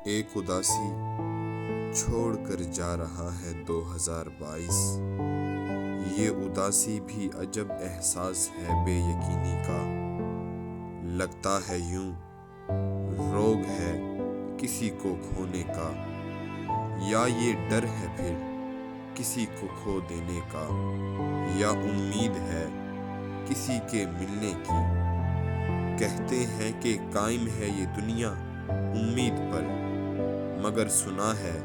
ایک اداسی چھوڑ کر جا رہا ہے 2022۔ یہ اداسی بھی عجب احساس ہے بے یقینی کا۔ لگتا ہے یوں روگ ہے کسی کو کھونے کا، یا یہ ڈر ہے پھر کسی کو کھو دینے کا، یا امید ہے کسی کے ملنے کی۔ کہتے ہیں کہ قائم ہے یہ دنیا امید پر، مگر سنا ہے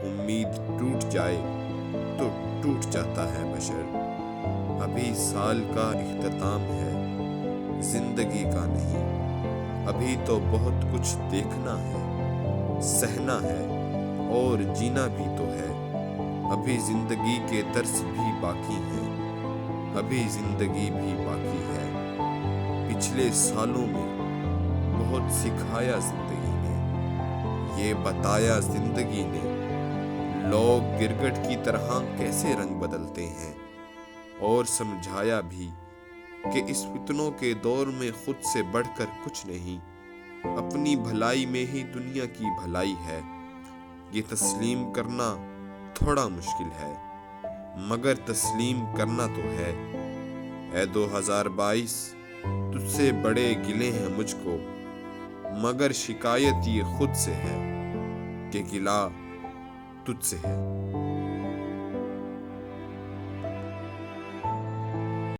امید ٹوٹ جائے تو ٹوٹ جاتا ہے بشر۔ ابھی سال کا اختتام ہے، زندگی کا نہیں۔ ابھی تو بہت کچھ دیکھنا ہے، سہنا ہے اور جینا بھی تو ہے۔ ابھی زندگی کے درس بھی باقی ہیں، ابھی زندگی بھی باقی ہے۔ پچھلے سالوں میں بہت سکھایا زندگی نے، یہ بتایا زندگی نے لوگ گرگٹ کی طرح کیسے رنگ بدلتے ہیں، اور سمجھایا بھی کہ اس فتنوں کے دور میں خود سے بڑھ کر کچھ نہیں، اپنی بھلائی میں ہی دنیا کی بھلائی ہے۔ یہ تسلیم کرنا تھوڑا مشکل ہے، مگر تسلیم کرنا تو ہے۔ اے 2022، تجھ سے بڑے گلے ہیں مجھ کو، مگر شکایت یہ خود سے ہے کہ گلہ تجھ سے ہے۔